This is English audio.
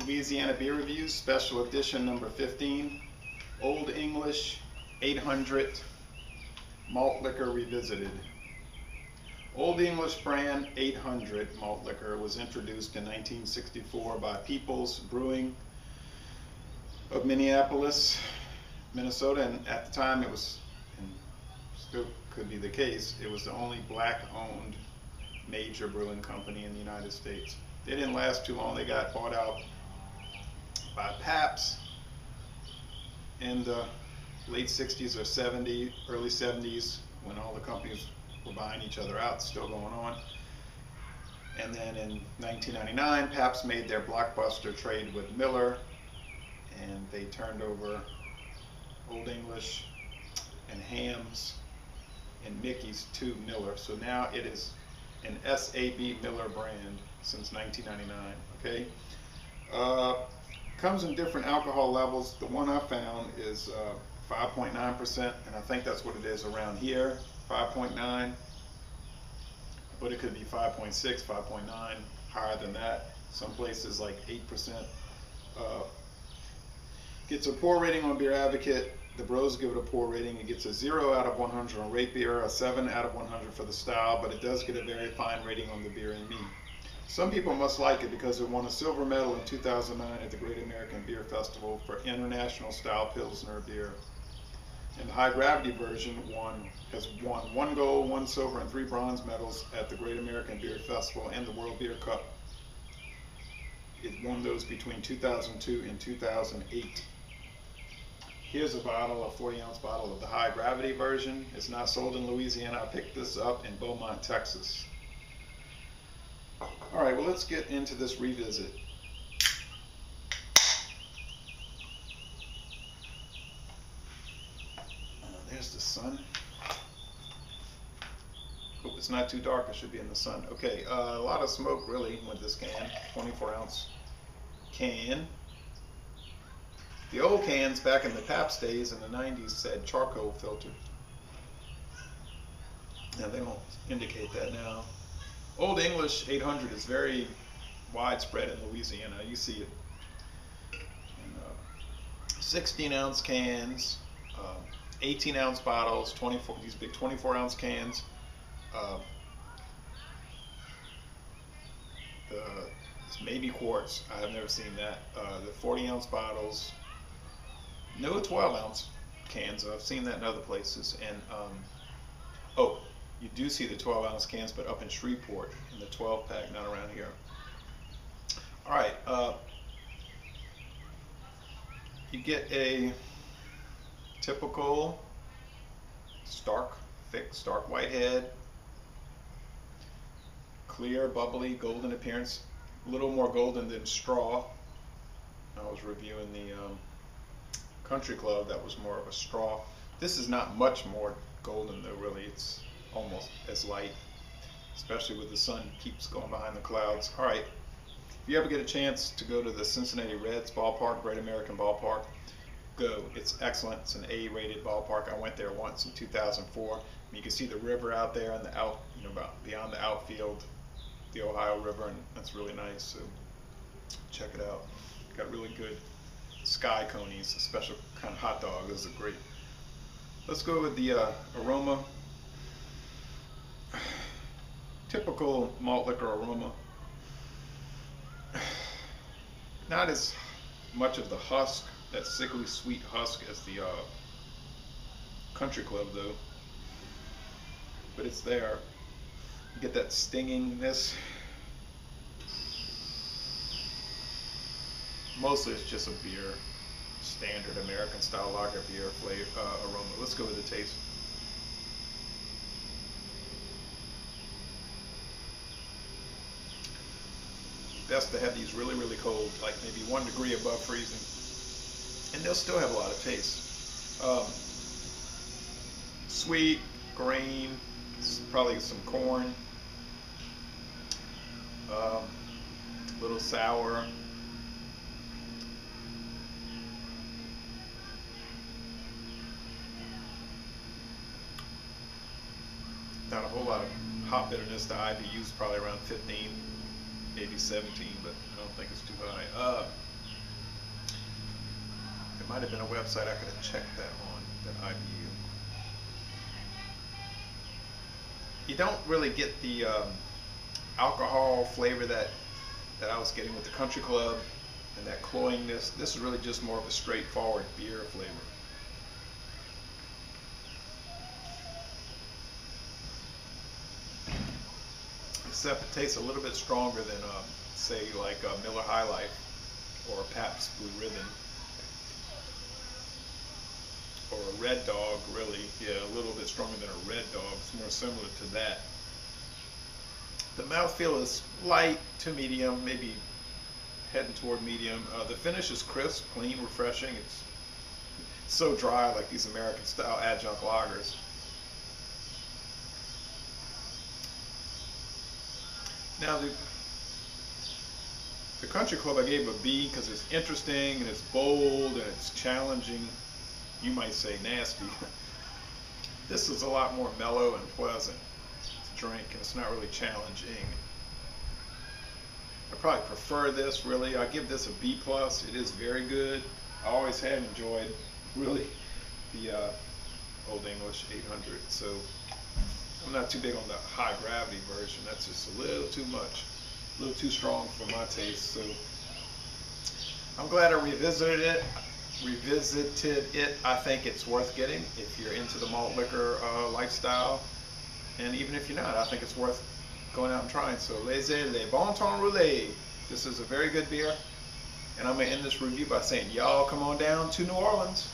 Louisiana Beer Reviews, Special Edition number 15, Old English 800 Malt Liquor Revisited. Old English brand 800 malt liquor was introduced in 1964 by Peoples Brewing of Minneapolis, Minnesota, and at the time it was, and still could be the case, it was the only black-owned major brewing company in the United States. They didn't last too long. They got bought out by Pabst in the late 60s or 70s, early 70s, when all the companies were buying each other out, still going on. And then in 1999, Pabst made their blockbuster trade with Miller, and they turned over Old English and Hamm's and Mickey's to Miller. So now it is an SAB Miller brand since 1999, okay? Comes in different alcohol levels. The one I found is 5.9%, and I think that's what it is around here, 5.9, but it could be 5.6, 5.9, higher than that. Some places like 8%. Gets a poor rating on Beer Advocate. The Bros give it a poor rating. It gets a 0 out of 100 on Rate Beer, a 7 out of 100 for the style, but it does get a very fine rating on the Beer and Me. Some people must like it because it won a silver medal in 2009 at the Great American Beer Festival for International Style Pilsner Beer. And the high gravity version has won 1 gold, 1 silver, and 3 bronze medals at the Great American Beer Festival and the World Beer Cup. It won those between 2002 and 2008. Here's a bottle, a 40-ounce bottle of the high gravity version. It's not sold in Louisiana. I picked this up in Beaumont, Texas. All right, well, let's get into this revisit. There's the sun. Hope it's not too dark. It should be in the sun. Okay, a lot of smoke really with this can, 24-ounce can. The old cans back in the Pabst days in the 90s said charcoal filter. Now they don't indicate that now. Old English 800 is very widespread in Louisiana. You see it in 16-ounce cans, 18-ounce bottles, these big 24-ounce cans. Maybe quarts. I have never seen that. The 40-ounce bottles. No 12-ounce cans. I've seen that in other places. And oh, you do see the 12-ounce cans, but up in Shreveport in the 12-pack, not around here. All right, you get a typical thick, stark white head, clear, bubbly, golden appearance, a little more golden than straw. I was reviewing the Country Club, that was more of a straw. This is not much more golden though, really. It's almost as light, especially with the sun keeps going behind the clouds. All right, if you ever get a chance to go to the Cincinnati Reds ballpark, Great American Ballpark, go. It's excellent. It's an A-rated ballpark. I went there once in 2004. You can see the river out there and the beyond the outfield, the Ohio River, and that's really nice. So check it out. Got really good sky conies, a special kind of hot dog. Those are great. Let's go with the aroma. Typical malt liquor aroma. Not as much of the husk, that sickly sweet husk, as the Country Club though, but it's there. You get that stingingness. Mostly it's just a beer, standard American style lager beer flavor aroma. Let's go with the taste. Best to have these really, really cold, like maybe 1 degree above freezing, and they'll still have a lot of taste. Sweet, grain, probably some corn, a little sour. Not a whole lot of hop bitterness. The IBU is probably around 15, maybe 17, but I don't think it's too high. the website, I could have checked that on that IBU. You don't really get the alcohol flavor that I was getting with the Country Club and that cloyingness. This is really just more of a straightforward beer flavor. Except it tastes a little bit stronger than, say, like Miller High Life or Pabst Blue Ribbon or a Red Dog, really. Yeah, a little bit stronger than a Red Dog. It's more similar to that. The mouthfeel is light to medium, maybe heading toward medium. The finish is crisp, clean, refreshing. It's so dry, like these American-style adjunct lagers. Now, the Country Club I gave a B because it's interesting and it's bold and it's challenging. You might say nasty. This is a lot more mellow and pleasant to drink, and it's not really challenging. I probably prefer this, really. I give this a B+. It is very good. I always have enjoyed, really, the Old English 800. So I'm not too big on the high gravity version. That's just a little too much, a little too strong for my taste. So I'm glad I revisited it. I think it's worth getting if you're into the malt liquor lifestyle, and even if you're not, I think it's worth going out and trying. So le bon temps roulé. This is a very good beer, and I'm gonna end this review by saying, y'all come on down to New Orleans.